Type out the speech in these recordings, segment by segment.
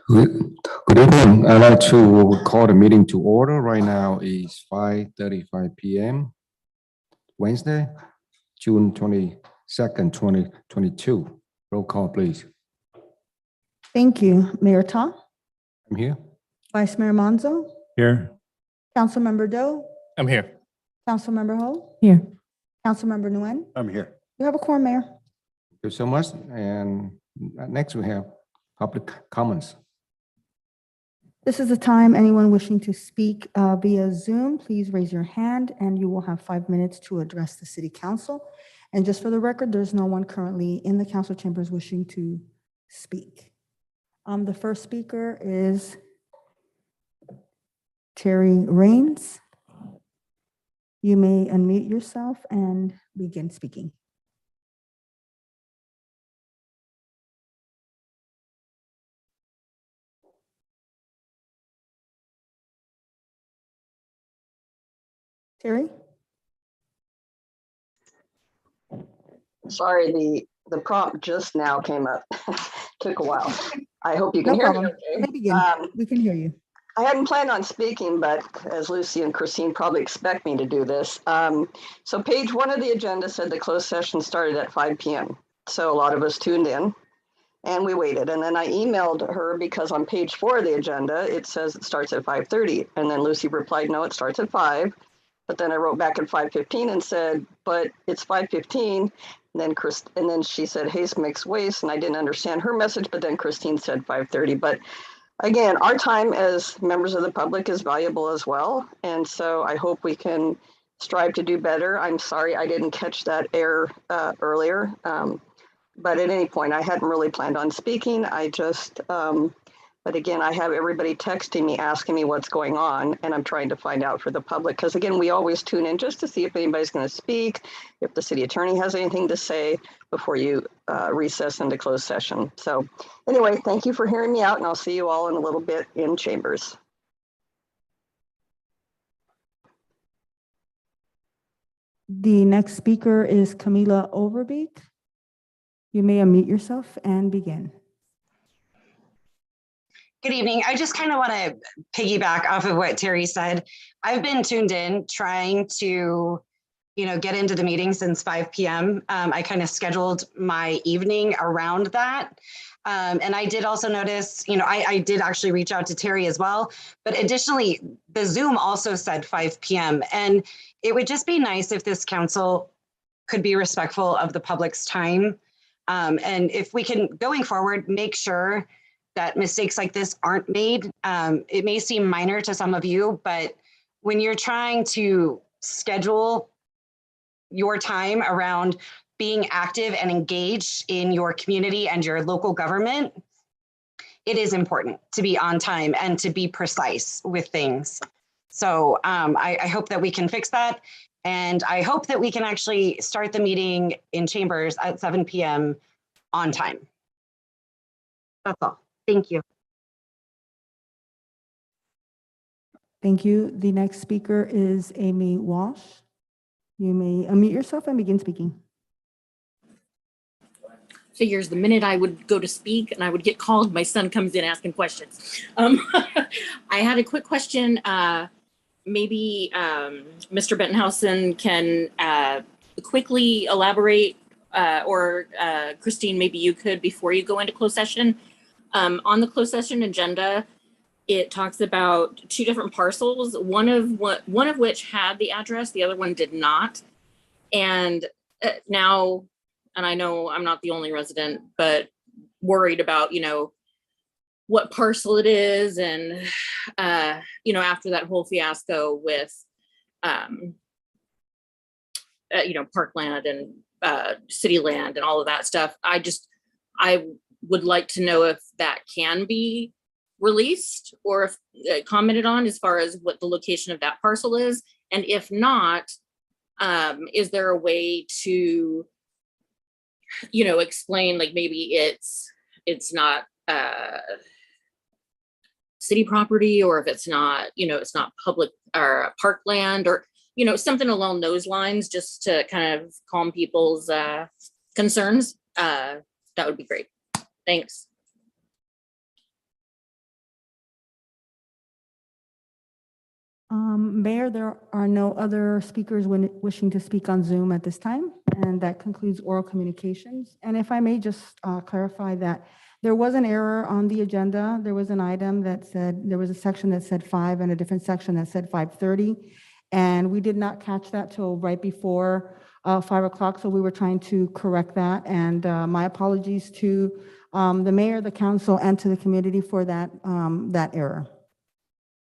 Good evening. I'd like to call the meeting to order. Right now is 5:35 p.m. Wednesday, June 22nd, 2022. Roll call, please. Thank you. Mayor Ta, I'm here. Vice Mayor Manzo, Here. Councilmember Doe, I'm here. Councilmember Ho, Here. Councilmember Nguyen. I'm here. You have a quorum, Mayor. Thank you so much. And next we have public comments. This is the time anyone wishing to speak via Zoom, please raise your hand and you will have 5 minutes to address the city council. And just for the record, there's no one currently in the council chambers wishing to speak. The first speaker is Terry Rains. You may unmute yourself and begin speaking. Terry? Sorry, the prompt just now came up. Took a while. I hope you can No hear problem. me You may okay. begin. We can hear you. I hadn't planned on speaking, but as Lucy and Christine probably expect me to do this. So page 1 of the agenda said the closed session started at 5 p.m. So a lot of us tuned in and we waited. And then I emailed her because on page 4 of the agenda, it says it starts at 5:30. And then Lucy replied, no, it starts at 5. But then I wrote back at 5:15 and said, but it's 5:15. And then she said haste makes waste, and I didn't understand her message, but then Christine said 5:30. But again, our time as members of the public is valuable as well. And so I hope we can strive to do better. I'm sorry I didn't catch that error earlier. But at any point, I hadn't really planned on speaking. But again, I have everybody texting me, asking me what's going on, and I'm trying to find out for the public. Because again, we always tune in just to see if anybody's going to speak, if the city attorney has anything to say before you recess into closed session. So anyway, thank you for hearing me out, and I'll see you all in a little bit in chambers. The next speaker is Camila Overbeek. You may unmute yourself and begin. Good evening. I just kind of want to piggyback off of what Terry said. I've been tuned in trying to, get into the meeting since 5 p.m. I kind of scheduled my evening around that. And I did also notice, I did actually reach out to Terry as well. But additionally, the Zoom also said 5 p.m. And it would just be nice if this council could be respectful of the public's time. And if we can, going forward, make sure that mistakes like this aren't made. It may seem minor to some of you, but when you're trying to schedule your time around being active and engaged in your community and your local government, it is important to be on time and to be precise with things. So I hope that we can fix that. And I hope that we can actually start the meeting in chambers at 7 p.m. on time. That's all. Thank you. Thank you. The next speaker is Amy Walsh. You may unmute yourself and begin speaking. Figures the minute I would go to speak and I would get called, my son comes in asking questions. I had a quick question. Maybe Mr. Bettenhausen can quickly elaborate, or Christine, maybe you could before you go into closed session. On the closed session agenda, it talks about 2 different parcels, one of which had the address, the other one did not. And now, and I know I'm not the only resident, but worried about, what parcel it is. And, after that whole fiasco with, Parkland and city land and all of that stuff, I would like to know if that can be released or if commented on as far as what the location of that parcel is. And if not, is there a way to, explain, like maybe it's not city property, or if it's not, it's not public or parkland, or, something along those lines, just to kind of calm people's concerns. That would be great. Thanks. Mayor, there are no other speakers wishing to speak on Zoom at this time, and that concludes oral communications. And if I may just clarify that there was an error on the agenda. There was an item that said, there was a section that said 5 and a different section that said 5:30. And we did not catch that till right before 5 o'clock, so we were trying to correct that. And my apologies to the mayor, the council, and to the community for that, that error.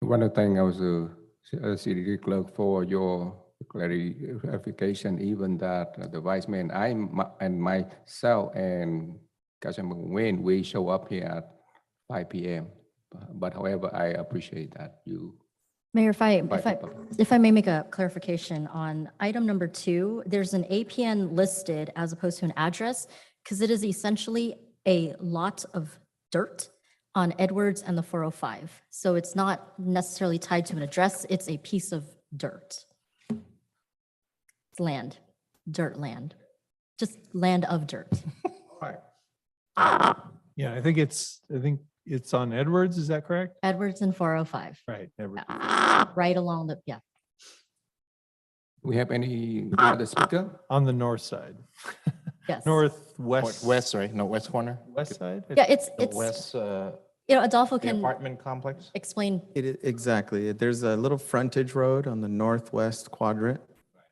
One of the things I was city clerk for your clarification, even that the vice mayor and myself and Councilman Nguyen, we show up here at 5 p.m. But however, I appreciate that you. Mayor, if invite I, the public. if I may make a clarification on item number 2, there's an APN listed as opposed to an address because it is essentially a lot of dirt on Edwards and the 405. So it's not necessarily tied to an address, it's a piece of dirt. It's land, dirt land, just land of dirt. Right. Yeah, I think it's on Edwards, is that correct? Edwards and 405, Right. Edwards. right along the, yeah. We have any other speaker? On the north side, Yes. northwest. West, right? No, west corner? West side? Yeah, it's, The west, Adolfo the can apartment complex? explain. Exactly. There's a little frontage road on the northwest quadrant,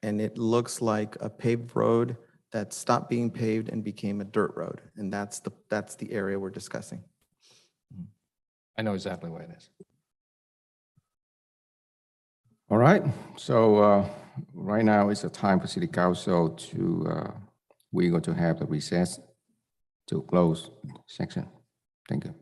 and it looks like a paved road that stopped being paved and became a dirt road. And that's the area we're discussing. I know exactly where it is. All right, so right now is the time for city council to, we're going to have the recess to close section. Thank you.